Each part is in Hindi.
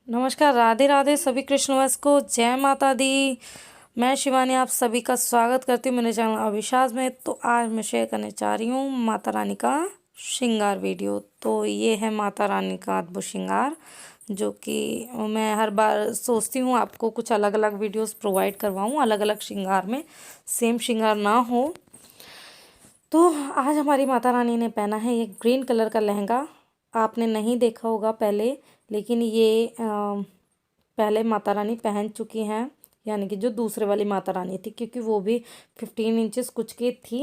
नमस्कार, राधे राधे सभी कृष्णवंश को, जय माता दी। मैं शिवानी आप सभी का स्वागत करती हूँ मेरे चैनल अविश्वास में। तो आज मैं शेयर करने चाह रही हूँ माता रानी का श्रृंगार वीडियो। तो ये है माता रानी का अद्भुत श्रृंगार, जो कि मैं हर बार सोचती हूँ आपको कुछ अलग अलग वीडियोस प्रोवाइड करवाऊँ, अलग अलग श्रृंगार में, सेम श्रृंगार ना हो। तो आज हमारी माता रानी ने पहना है ये ग्रीन कलर का लहंगा। आपने नहीं देखा होगा पहले, लेकिन ये पहले माता रानी पहन चुकी हैं, यानी कि जो दूसरे वाली माता रानी थी, क्योंकि वो भी 15 इंचेस कुछ की थी,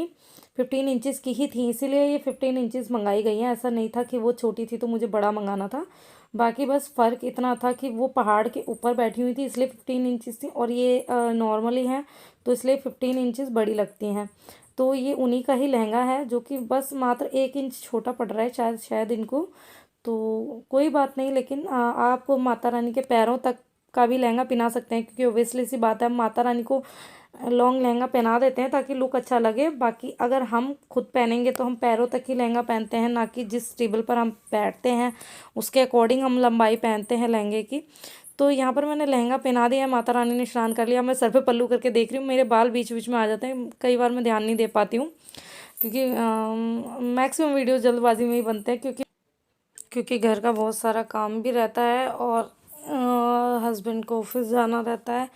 15 इंचेस की ही थी, इसीलिए ये 15 इंचेस मंगाई गई हैं। ऐसा नहीं था कि वो छोटी थी तो मुझे बड़ा मंगाना था। बाकी बस फ़र्क इतना था कि वो पहाड़ के ऊपर बैठी हुई थी, इसलिए 15 इंचेस थी, और ये नॉर्मली हैं तो इसलिए 15 इंचेस बड़ी लगती हैं। तो ये उन्हीं का ही लहंगा है, जो कि बस मात्र 1 इंच छोटा पड़ रहा है शायद इनको। तो कोई बात नहीं, लेकिन आप माता रानी के पैरों तक का भी लहंगा पहना सकते हैं, क्योंकि ओबियसली सी बात है, हम माता रानी को लॉन्ग लहंगा पहना देते हैं ताकि लुक अच्छा लगे। बाकी अगर हम खुद पहनेंगे तो हम पैरों तक ही लहंगा पहनते हैं, ना कि जिस टेबल पर हम बैठते हैं उसके अकॉर्डिंग हम लंबाई पहनते हैं लहंगे की। तो यहाँ पर मैंने लहंगा पहना दिया, माता रानी ने स्नान कर लिया। मैं सर पे पल्लू करके देख रही हूँ, मेरे बाल बीच बीच में आ जाते हैं, कई बार मैं ध्यान नहीं दे पाती हूँ, क्योंकि मैक्सिमम वीडियो जल्दबाजी में ही बनते हैं, क्योंकि घर का बहुत सारा काम भी रहता है और हस्बैंड को ऑफिस जाना रहता है,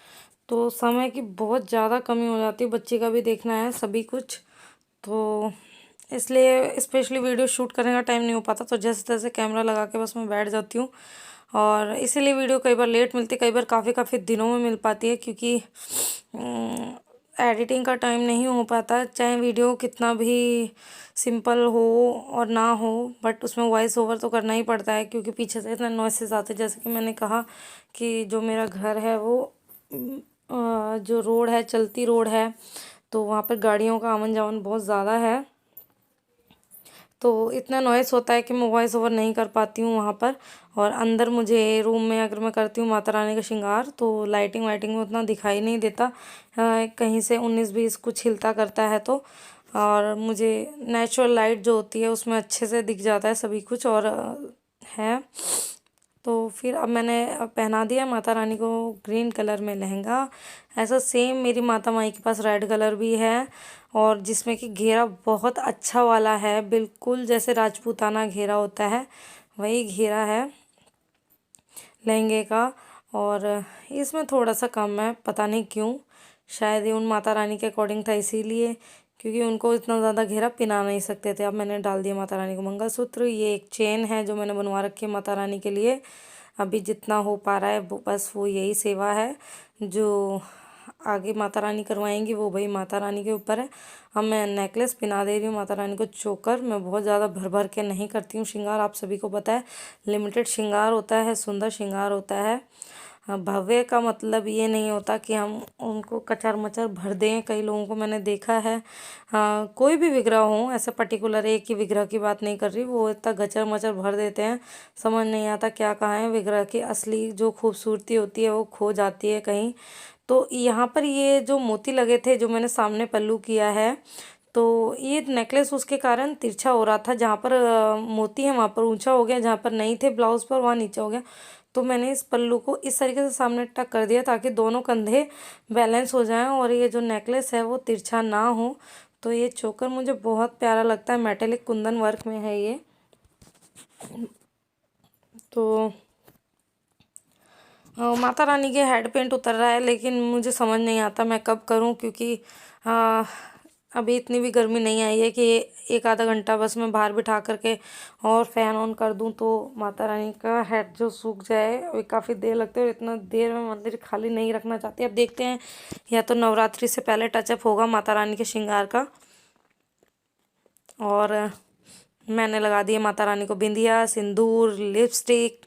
तो समय की बहुत ज़्यादा कमी हो जाती है, बच्चे का भी देखना है सभी कुछ। तो इसलिए स्पेशली वीडियो शूट करने का टाइम नहीं हो पाता, तो जैसे तैसे कैमरा लगा के बस मैं बैठ जाती हूँ। और इसीलिए वीडियो कई बार लेट मिलती है, कई बार काफ़ी काफ़ी दिनों में मिल पाती है, क्योंकि एडिटिंग का टाइम नहीं हो पाता। चाहे वीडियो कितना भी सिंपल हो और ना हो, बट उसमें वॉइस ओवर तो करना ही पड़ता है, क्योंकि पीछे से इतने नॉइसेस आते हैं। जैसे कि मैंने कहा कि जो मेरा घर है वो जो रोड है, चलती रोड है, तो वहाँ पर गाड़ियों का आवन जावन बहुत ज़्यादा है, तो इतना नॉइस होता है कि मैं वॉइस ओवर नहीं कर पाती हूँ वहाँ पर। और अंदर मुझे रूम में अगर मैं करती हूँ माता रानी का श्रृंगार, तो लाइटिंग वाइटिंग में उतना दिखाई नहीं देता, कहीं से 19-20 कुछ हिलता करता है तो। और मुझे नेचुरल लाइट जो होती है उसमें अच्छे से दिख जाता है सभी कुछ, और है। तो फिर अब मैंने पहना दिया माता रानी को ग्रीन कलर में लहंगा। ऐसा सेम मेरी माता माई के पास रेड कलर भी है, और जिसमें कि घेरा बहुत अच्छा वाला है, बिल्कुल जैसे राजपूताना घेरा होता है वही घेरा है लहंगे का। और इसमें थोड़ा सा कम है, पता नहीं क्यों, शायद ये उन माता रानी के अकॉर्डिंग था इसीलिए, क्योंकि उनको इतना ज़्यादा घेरा पिना नहीं सकते थे। अब मैंने डाल दिया माता रानी को मंगलसूत्र। ये एक चेन है जो मैंने बनवा रखी है माता रानी के लिए, अभी जितना हो पा रहा है वो, बस वो यही सेवा है। जो आगे माता रानी करवाएंगी वो भाई माता रानी के ऊपर है। अब मैं नेकलेस पहना दे रही हूँ माता रानी को, चोकर। मैं बहुत ज़्यादा भर भर के नहीं करती हूँ श्रृंगार, आप सभी को पता है, लिमिटेड श्रृंगार होता है, सुंदर श्रृंगार होता है। भव्य का मतलब ये नहीं होता कि हम उनको कचर मचर भर दें। कई लोगों को मैंने देखा है, कोई भी विग्रह हो, ऐसे पर्टिकुलर एक ही विग्रह की बात नहीं कर रही, वो इतना गचर मचर भर देते हैं, समझ नहीं आता क्या कहाँ है। विग्रह की असली जो खूबसूरती होती है वो खो जाती है कहीं। तो यहाँ पर ये जो मोती लगे थे, जो मैंने सामने पल्लू किया है, तो ये नेकलेस उसके कारण तिरछा हो रहा था। जहाँ पर मोती है वहाँ पर ऊंचा हो गया, जहाँ पर नहीं थे ब्लाउज पर वहाँ नीचा हो गया। तो मैंने इस पल्लू को इस तरीके से सामने टक कर दिया ताकि दोनों कंधे बैलेंस हो जाएं और ये जो नेकलेस है वो तिरछा ना हो। तो ये चोकर मुझे बहुत प्यारा लगता है, मेटेलिक कुंदन वर्क में है ये। तो माता रानी के हेड पेंट उतर रहा है, लेकिन मुझे समझ नहीं आता मैं कब करूं, क्योंकि अ, अभी इतनी भी गर्मी नहीं आई है कि एक आधा घंटा बस मैं बाहर बिठा करके और फैन ऑन कर दूं तो माता रानी का हेड जो सूख जाए। वो काफ़ी देर लगती है, और इतना देर में मंदिर खाली नहीं रखना चाहती। अब देखते हैं, या तो नवरात्रि से पहले टचअप होगा माता रानी के श्रृंगार का। और मैंने लगा दिया माता रानी को बिंदिया, सिंदूर, लिपस्टिक,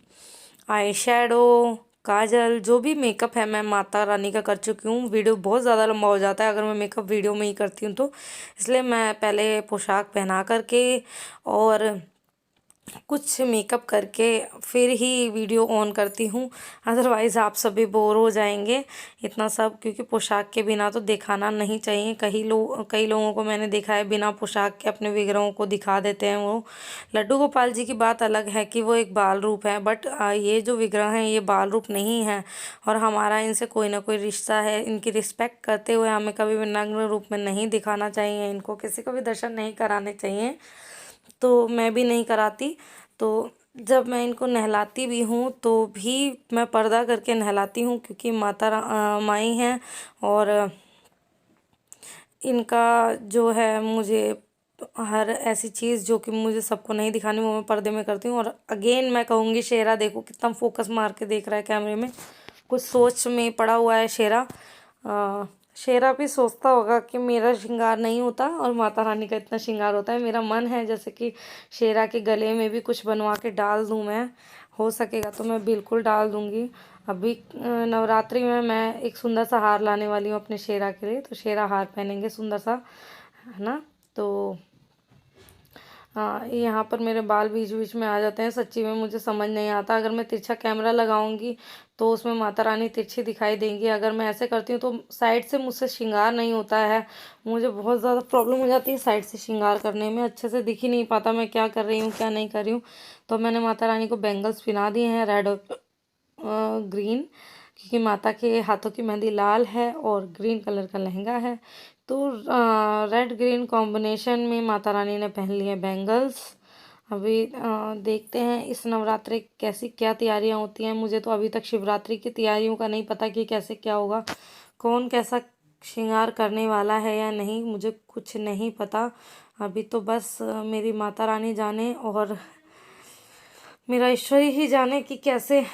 आई शेडो, काजल, जो भी मेकअप है मैं माता रानी का कर चुकी हूँ। वीडियो बहुत ज़्यादा लंबा हो जाता है अगर मैं मेकअप वीडियो में ही करती हूँ तो, इसलिए मैं पहले पोशाक पहना करके और कुछ मेकअप करके फिर ही वीडियो ऑन करती हूँ, अदरवाइज़ आप सभी बोर हो जाएंगे इतना सब, क्योंकि पोशाक के बिना तो दिखाना नहीं चाहिए। कई लोगों को मैंने देखा है बिना पोशाक के अपने विग्रहों को दिखा देते हैं। वो लड्डू गोपाल जी की बात अलग है कि वो एक बाल रूप है, बट ये जो विग्रह हैं ये बाल रूप नहीं है, और हमारा इनसे कोई ना कोई रिश्ता है। इनकी रिस्पेक्ट करते हुए हमें कभी भी नग्न रूप में नहीं दिखाना चाहिए, इनको किसी को भी दर्शन नहीं कराने चाहिए। तो मैं भी नहीं कराती। तो जब मैं इनको नहलाती भी हूँ तो भी मैं पर्दा करके नहलाती हूँ, क्योंकि माई हैं, और इनका जो है मुझे हर ऐसी चीज़ जो कि मुझे सबको नहीं दिखानी वो मैं पर्दे में करती हूँ। और अगेन मैं कहूँगी, शेरा देखो कितना फोकस मार के देख रहा है कैमरे में, कुछ सोच में पड़ा हुआ है शेरा। शेरा भी सोचता होगा कि मेरा श्रृंगार नहीं होता और माता रानी का इतना श्रृंगार होता है। मेरा मन है जैसे कि शेरा के गले में भी कुछ बनवा के डाल दूँ मैं, हो सकेगा तो मैं बिल्कुल डाल दूँगी। अभी नवरात्रि में मैं एक सुंदर सा हार लाने वाली हूँ अपने शेरा के लिए, तो शेरा हार पहनेंगे सुंदर सा, है ना। तो हाँ, यहाँ पर मेरे बाल बीच बीच में आ जाते हैं, सच्ची में मुझे समझ नहीं आता। अगर मैं तिरछा कैमरा लगाऊंगी तो उसमें माता रानी तिरछी दिखाई देंगी, अगर मैं ऐसे करती हूँ तो साइड से मुझसे श्रृंगार नहीं होता है। मुझे बहुत ज़्यादा प्रॉब्लम हो जाती है साइड से श्रृंगार करने में, अच्छे से दिख ही नहीं पाता मैं क्या कर रही हूँ क्या नहीं कर रही हूँ। तो मैंने माता रानी को बैंगल्स पहना दिए हैं, रेड और ग्रीन, क्योंकि माता के हाथों की मेहंदी लाल है और ग्रीन कलर का लहंगा है। तो रेड ग्रीन कॉम्बिनेशन में माता रानी ने पहन लिए बैंगल्स। अभी देखते हैं इस नवरात्रि कैसी क्या तैयारियां होती हैं। मुझे तो अभी तक शिवरात्रि की तैयारियों का नहीं पता कि कैसे क्या होगा, कौन कैसा श्रृंगार करने वाला है या नहीं, मुझे कुछ नहीं पता। अभी तो बस मेरी माता रानी जाने और मेरा ईश्वर ही जाने कि कैसे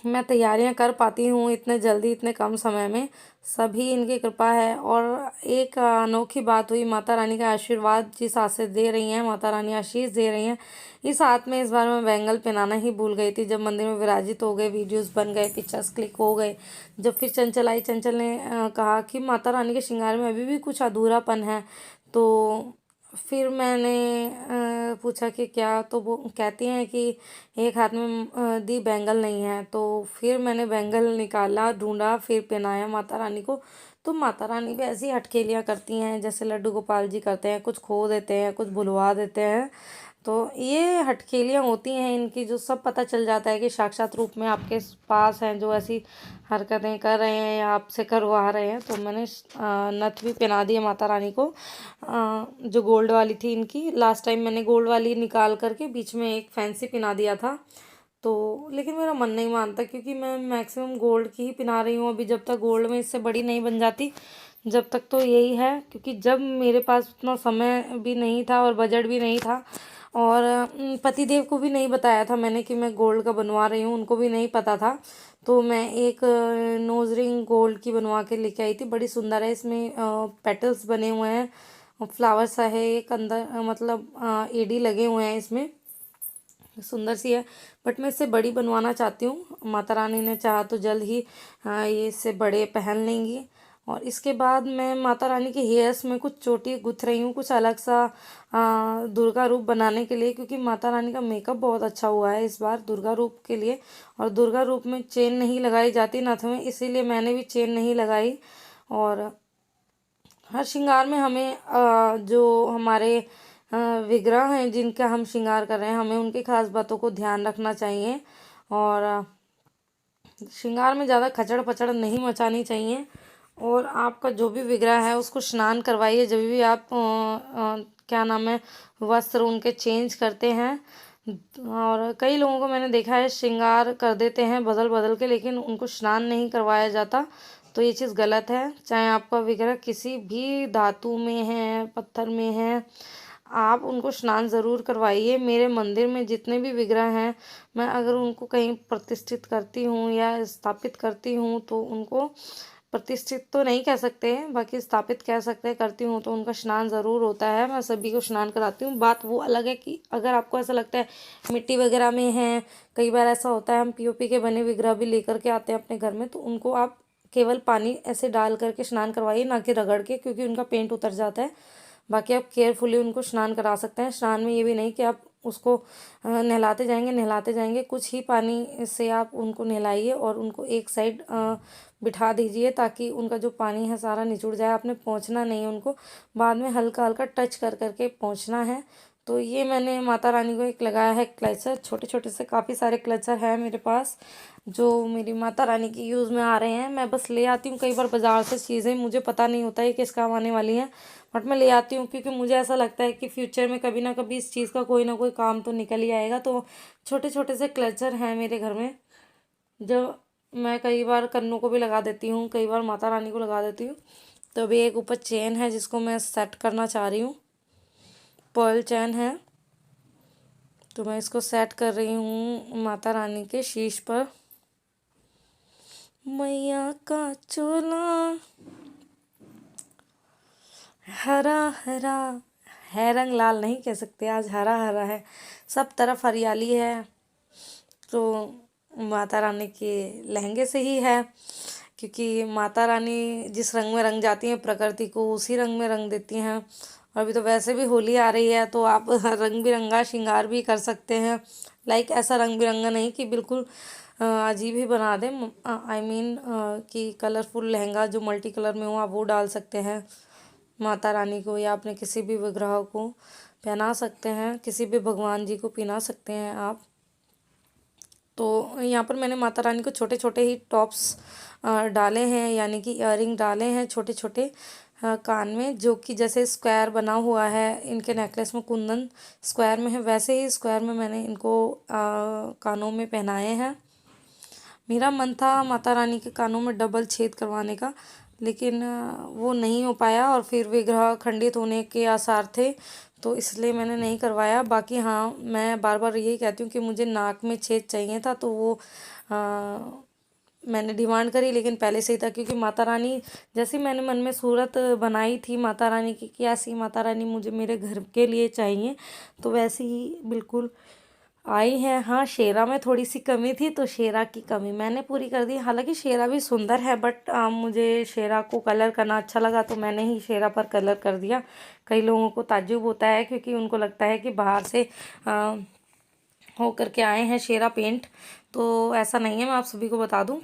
मैं तैयारियां कर पाती हूँ इतने जल्दी इतने कम समय में। सभी इनकी कृपा है। और एक अनोखी बात हुई, माता रानी का आशीर्वाद जिस हाथ से दे रही हैं, माता रानी आशीष दे रही हैं, इस हाथ में इस बार मैं बैंगल पहनाना ही भूल गई थी। जब मंदिर में विराजित हो गए, वीडियोस बन गए, पिक्चर्स क्लिक हो गए, जब फिर चंचल आई, चंचल ने कहा कि माता रानी के श्रृंगार में अभी भी कुछ अधूरापन है। तो फिर मैंने पूछा कि क्या, तो वो कहती हैं कि एक हाथ में दी बैंगल नहीं है। तो फिर मैंने बैंगल निकाला, ढूंढा, फिर पहनाया माता रानी को। तो माता रानी भी ऐसी हटकेलियाँ करती हैं जैसे लड्डू गोपाल जी करते हैं, कुछ खो देते हैं, कुछ भुलवा देते हैं। तो ये हटकेलियाँ होती हैं इनकी, जो सब पता चल जाता है कि साक्षात रूप में आपके पास हैं जो ऐसी हरकतें कर रहे हैं या आपसे करवा रहे हैं। तो मैंने नथ भी पहना दी है माता रानी को, जो गोल्ड वाली थी इनकी। लास्ट टाइम मैंने गोल्ड वाली निकाल करके बीच में एक फैंसी पहना दिया था। तो लेकिन मेरा मन नहीं मानता, क्योंकि मैं मैक्सिमम गोल्ड की ही पहना रही हूँ अभी, जब तक गोल्ड में इससे बड़ी नहीं बन जाती जब तक तो यही है। क्योंकि जब मेरे पास उतना समय भी नहीं था और बजट भी नहीं था, और पतिदेव को भी नहीं बताया था मैंने कि मैं गोल्ड का बनवा रही हूँ, उनको भी नहीं पता था। तो मैं एक नोज रिंग गोल्ड की बनवा के लेके आई थी, बड़ी सुंदर है, इसमें पेटल्स बने हुए हैं, फ्लावर सा है एक अंदर, मतलब एडी लगे हुए हैं इसमें, सुंदर सी है। बट मैं इससे बड़ी बनवाना चाहती हूँ, माता रानी ने चाहा तो जल्द ही ये इससे बड़े पहन लेंगी। और इसके बाद मैं माता रानी के हेयर्स में कुछ चोटी गुथ रही हूँ, कुछ अलग सा दुर्गा रूप बनाने के लिए, क्योंकि माता रानी का मेकअप बहुत अच्छा हुआ है इस बार दुर्गा रूप के लिए। और दुर्गा रूप में चेन नहीं लगाई जाती नथ में, इसीलिए मैंने भी चेन नहीं लगाई। और हर श्रृंगार में हमें जो हमारे विग्रह हैं जिनका हम श्रृंगार कर रहे हैं, हमें उनकी खास बातों को ध्यान रखना चाहिए। और श्रृंगार में ज़्यादा खचड़ पचड़ नहीं मचानी चाहिए। और आपका जो भी विग्रह है उसको स्नान करवाइए जब भी आप क्या नाम है, वस्त्र उनके चेंज करते हैं। और कई लोगों को मैंने देखा है श्रृंगार कर देते हैं बदल बदल के, लेकिन उनको स्नान नहीं करवाया जाता। तो ये चीज़ गलत है। चाहे आपका विग्रह किसी भी धातु में है, पत्थर में है, आप उनको स्नान ज़रूर करवाइए। मेरे मंदिर में जितने भी विग्रह हैं, मैं अगर उनको कहीं प्रतिष्ठित करती हूँ या स्थापित करती हूँ तो उनको प्रतिष्ठित तो नहीं कह सकते हैं, बाकी स्थापित कह सकते हैं, करती हूँ तो उनका स्नान ज़रूर होता है। मैं सभी को स्नान कराती हूँ। बात वो अलग है कि अगर आपको ऐसा लगता है मिट्टी वगैरह में है, कई बार ऐसा होता है हम पीओपी के बने विग्रह भी लेकर के आते हैं अपने घर में, तो उनको आप केवल पानी ऐसे डाल करके स्नान करवाइए, ना कि रगड़ के, क्योंकि उनका पेंट उतर जाता है। बाकी आप केयरफुली उनको स्नान करा सकते हैं। स्नान में ये भी नहीं कि आप उसको नहलाते जाएंगे। कुछ ही पानी से आप उनको नहलाइए और उनको एक साइड बिठा दीजिए ताकि उनका जो पानी है सारा निचुड़ जाए। आपने पोंछना नहीं है उनको, बाद में हल्का हल्का टच कर करके पोंछना है। तो ये मैंने माता रानी को एक लगाया है क्लचर। छोटे छोटे से काफ़ी सारे क्लचर हैं मेरे पास जो मेरी माता रानी की यूज़ में आ रहे हैं। मैं बस ले आती हूँ कई बार बाज़ार से चीज़ें, मुझे पता नहीं होता है किस काम आने वाली हैं, बट मैं ले आती हूँ क्योंकि मुझे ऐसा लगता है कि फ्यूचर में कभी ना कभी इस चीज़ का कोई ना कोई काम तो निकल ही आएगा। तो छोटे छोटे से क्लचर हैं मेरे घर में जो मैं कई बार कन्नों को भी लगा देती हूँ, कई बार माता रानी को लगा देती हूँ। तो अभी एक ऊपर चेन है जिसको मैं सेट करना चाह रही हूँ, पर्ल चैन है, तो मैं इसको सेट कर रही हूँ माता रानी के शीश पर। मैया का चोला हरा हरा है, रंग लाल नहीं कह सकते, आज हरा हरा है, सब तरफ हरियाली है। तो माता रानी के लहंगे से ही है, क्योंकि माता रानी जिस रंग में रंग जाती हैं प्रकृति को उसी रंग में रंग देती हैं। और अभी तो वैसे भी होली आ रही है तो आप रंग बिरंगा श्रृंगार भी कर सकते हैं। लाइक ऐसा रंग बिरंगा नहीं कि बिल्कुल अजीब ही बना दें, आई मीन कि कलरफुल लहंगा जो मल्टी कलर में हो आप वो डाल सकते हैं माता रानी को, या अपने किसी भी विग्रह को पहना सकते हैं, किसी भी भगवान जी को पहना सकते हैं आप। तो यहाँ पर मैंने माता रानी को छोटे छोटे ही टॉप्स डाले हैं, यानी कि इयररिंग डाले हैं छोटे छोटे कान में, जो कि जैसे स्क्वायर बना हुआ है इनके नेकलेस में, कुंदन स्क्वायर में है वैसे ही स्क्वायर में मैंने इनको कानों में पहनाए हैं। मेरा मन था माता रानी के कानों में डबल छेद करवाने का, लेकिन वो नहीं हो पाया और फिर विग्रह खंडित होने के आसार थे, तो इसलिए मैंने नहीं करवाया। बाकी हाँ, मैं बार बार यही कहती हूँ कि मुझे नाक में छेद चाहिए था, तो वो मैंने डिमांड करी, लेकिन पहले से ही था, क्योंकि माता रानी जैसी मैंने मन में सूरत बनाई थी माता रानी की कि ऐसी माता रानी मुझे मेरे घर के लिए चाहिए, तो वैसे ही बिल्कुल आई है। हाँ, शेरा में थोड़ी सी कमी थी, तो शेरा की कमी मैंने पूरी कर दी। हालांकि शेरा भी सुंदर है, बट मुझे शेरा को कलर करना अच्छा लगा तो मैंने ही शेरा पर कलर कर दिया। कई लोगों को ताज्जुब होता है क्योंकि उनको लगता है कि बाहर से हो करके आए हैं शेरा पेंट, तो ऐसा नहीं है। मैं आप सभी को बता दूं,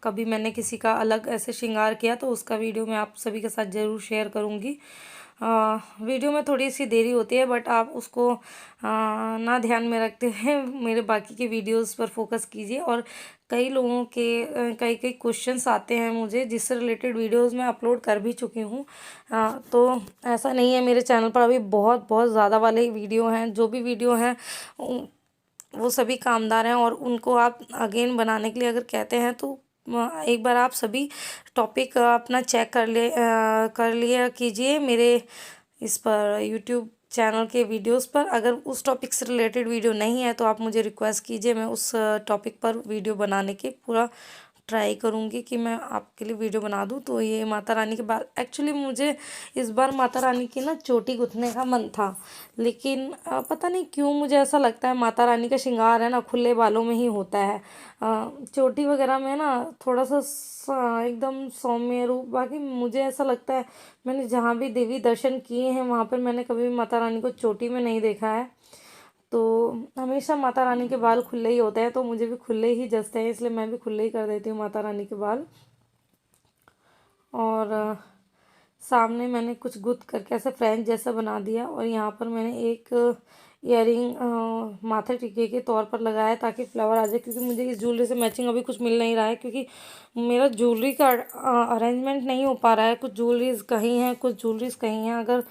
कभी मैंने किसी का अलग ऐसे श्रृंगार किया तो उसका वीडियो मैं आप सभी के साथ ज़रूर शेयर करूंगी। वीडियो में थोड़ी सी देरी होती है, बट आप उसको ना ध्यान में रखते हुए मेरे बाकी के वीडियोस पर फोकस कीजिए। और कई लोगों के कई कई क्वेश्चंस आते हैं मुझे, जिससे रिलेटेड वीडियोस मैं अपलोड कर भी चुकी हूँ। तो ऐसा नहीं है, मेरे चैनल पर अभी बहुत बहुत ज़्यादा वाले वीडियो हैं। जो भी वीडियो हैं वो सभी कामदार हैं, और उनको आप अगेन बनाने के लिए अगर कहते हैं तो एक बार आप सभी टॉपिक अपना चेक कर लिया कीजिए मेरे इस पर यूट्यूब चैनल के वीडियोस पर। अगर उस टॉपिक से रिलेटेड वीडियो नहीं है तो आप मुझे रिक्वेस्ट कीजिए, मैं उस टॉपिक पर वीडियो बनाने की पूरा ट्राई करूँगी कि मैं आपके लिए वीडियो बना दूँ। तो ये माता रानी के बाल, एक्चुअली मुझे इस बार माता रानी की ना चोटी गुथने का मन था, लेकिन पता नहीं क्यों मुझे ऐसा लगता है माता रानी का श्रृंगार है ना खुले बालों में ही होता है। चोटी वगैरह में ना थोड़ा सा एकदम सौम्य रूप, बाकी मुझे ऐसा लगता है मैंने जहाँ भी देवी दर्शन किए हैं वहाँ पर मैंने कभी भी माता रानी को चोटी में नहीं देखा है। तो हमेशा माता रानी के बाल खुले ही होते हैं, तो मुझे भी खुले ही जचते हैं, इसलिए मैं भी खुले ही कर देती हूँ माता रानी के बाल। और सामने मैंने कुछ गुथ करके ऐसे फ्रेंच जैसा बना दिया, और यहाँ पर मैंने एक इयररिंग माथे टीके के तौर पर लगाया ताकि फ्लावर आ जाए, क्योंकि मुझे इस ज्वेलरी से मैचिंग अभी कुछ मिल नहीं रहा है, क्योंकि मेरा ज्वेलरी का अरेंजमेंट नहीं हो पा रहा है। कुछ ज्वेलरीज कहीं हैं, कुछ ज्वेलरीज कहीं हैं। अगर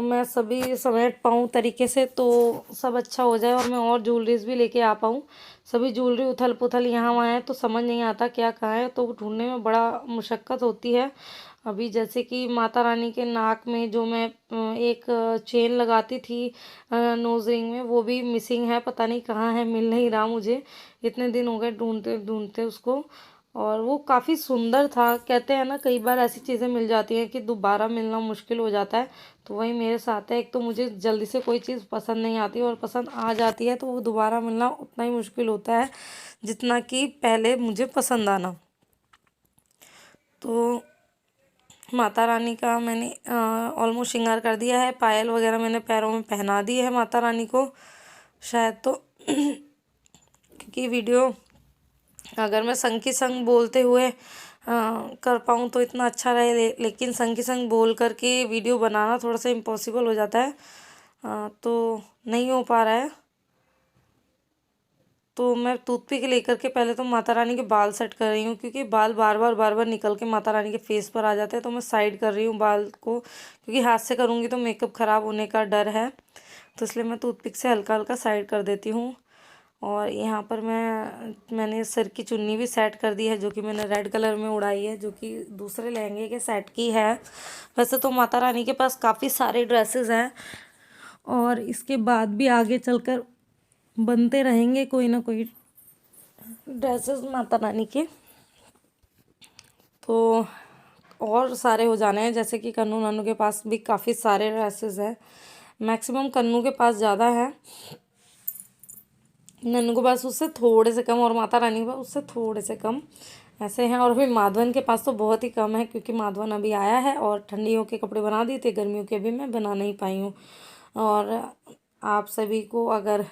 मैं सभी समेट पाऊँ तरीके से तो सब अच्छा हो जाए और मैं और ज्वेलरीज भी लेके आ पाऊँ। सभी ज्वेलरी उथल पुथल यहाँ वहाँ है तो समझ नहीं आता क्या कहाँ है, तो ढूंढने में बड़ा मुशक्क़त होती है। अभी जैसे कि माता रानी के नाक में जो मैं एक चेन लगाती थी नोज रिंग में, वो भी मिसिंग है, पता नहीं कहाँ है, मिल नहीं रहा मुझे। इतने दिन हो गए ढूंढते ढूंढते उसको, और वो काफ़ी सुंदर था। कहते हैं ना कई बार ऐसी चीज़ें मिल जाती हैं कि दोबारा मिलना मुश्किल हो जाता है, तो वही मेरे साथ है। एक तो मुझे जल्दी से कोई चीज़ पसंद नहीं आती, और पसंद आ जाती है तो वो दोबारा मिलना उतना ही मुश्किल होता है जितना कि पहले मुझे पसंद आना। तो माता रानी का मैंने ऑलमोस्ट श्रृंगार कर दिया है। पायल वगैरह मैंने पैरों में पहना दी है माता रानी को शायद तो क्योंकि वीडियो अगर मैं संग की संग बोलते हुए कर पाऊँ तो इतना अच्छा रहे, लेकिन संग की संग बोल करके वीडियो बनाना थोड़ा सा इम्पॉसिबल हो जाता है, तो नहीं हो पा रहा है। तो मैं टूथपिक लेकर के पहले तो माता रानी के बाल सेट कर रही हूँ, क्योंकि बाल बार बार निकल के माता रानी के फेस पर आ जाते हैं, तो मैं साइड कर रही हूँ बाल को, क्योंकि हाथ से करूँगी तो मेकअप ख़राब होने का डर है, तो इसलिए मैं टूथपिक से हल्का हल्का साइड कर देती हूँ। और यहाँ पर मैंने सिर की चुन्नी भी सेट कर दी है, जो कि मैंने रेड कलर में उड़ाई है, जो कि दूसरे लहंगे के सेट की है। वैसे तो माता रानी के पास काफ़ी सारे ड्रेसेस हैं और इसके बाद भी आगे चलकर बनते रहेंगे कोई ना कोई ड्रेसेस माता रानी के, तो और सारे हो जाने हैं। जैसे कि कन्नू नानू के पास भी काफ़ी सारे ड्रेसेस हैं, मैक्सिमम कन्नू के पास ज़्यादा है, नन्नू के पास उससे थोड़े से कम, और माता रानी के पास उससे थोड़े से कम ऐसे हैं। और फिर माधवन के पास तो बहुत ही कम है, क्योंकि माधवन अभी आया है और ठंडियों के कपड़े बना दिए थे, गर्मियों के अभी मैं बना नहीं पाई हूँ। और आप सभी को अगर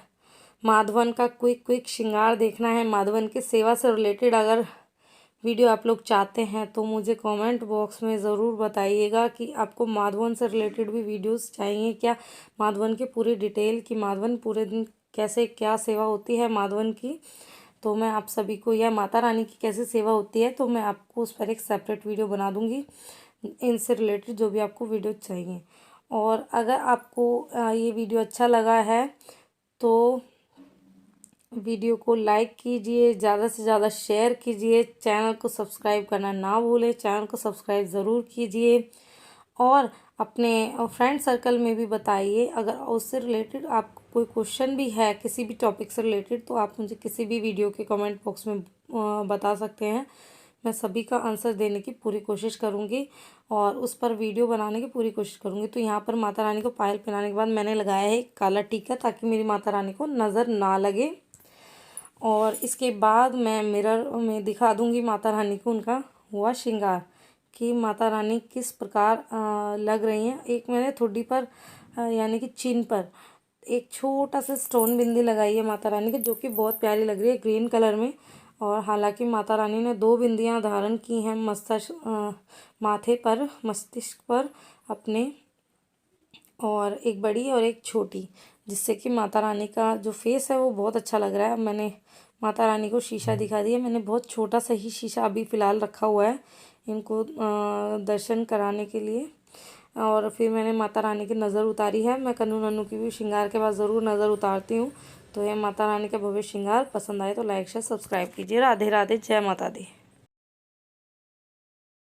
माधवन का क्विक श्रृंगार देखना है, माधवन की सेवा से रिलेटेड अगर वीडियो आप लोग चाहते हैं, तो मुझे कमेंट बॉक्स में ज़रूर बताइएगा कि आपको माधवन से रिलेटेड भी वीडियोस चाहिए क्या, माधवन की पूरी डिटेल कि माधवन पूरे दिन कैसे क्या सेवा होती है माधवन की, तो मैं आप सभी को, या माता रानी की कैसे सेवा होती है, तो मैं आपको उस पर एक सेपरेट वीडियो बना दूँगी, इनसे रिलेटेड जो भी आपको वीडियो चाहिए। और अगर आपको ये वीडियो अच्छा लगा है तो वीडियो को लाइक कीजिए, ज़्यादा से ज़्यादा शेयर कीजिए, चैनल को सब्सक्राइब करना ना भूलें, चैनल को सब्सक्राइब ज़रूर कीजिए, और अपने फ्रेंड सर्कल में भी बताइए। अगर उससे रिलेटेड आपको कोई क्वेश्चन भी है किसी भी टॉपिक से रिलेटेड, तो आप मुझे किसी भी वीडियो के कमेंट बॉक्स में बता सकते हैं, मैं सभी का आंसर देने की पूरी कोशिश करूँगी और उस पर वीडियो बनाने की पूरी कोशिश करूँगी। तो यहाँ पर माता रानी को पायल पहनाने के बाद मैंने लगाया है काला टीका, ताकि मेरी माता रानी को नज़र ना लगे, और इसके बाद मैं मिरर में दिखा दूंगी माता रानी को उनका हुआ श्रृंगार कि माता रानी किस प्रकार लग रही हैं। एक मैंने ठुड्डी पर यानी कि चिन पर एक छोटा सा स्टोन बिंदी लगाई है माता रानी की, जो कि बहुत प्यारी लग रही है ग्रीन कलर में। और हालांकि माता रानी ने 2 बिंदियां धारण की हैं माथे पर, मस्तिष्क पर अपने, और एक बड़ी और एक छोटी, जिससे कि माता रानी का जो फेस है वो बहुत अच्छा लग रहा है। मैंने माता रानी को शीशा दिखा दिया, मैंने बहुत छोटा सा ही शीशा अभी फ़िलहाल रखा हुआ है इनको दर्शन कराने के लिए। और फिर मैंने माता रानी की नज़र उतारी है। मैं कन्नू नन्नू की भी श्रृंगार के बाद ज़रूर नज़र उतारती हूँ। तो यह माता रानी का भव्य श्रृंगार पसंद आए तो लाइक शेयर सब्सक्राइब कीजिए। राधे राधे, जय माता दी।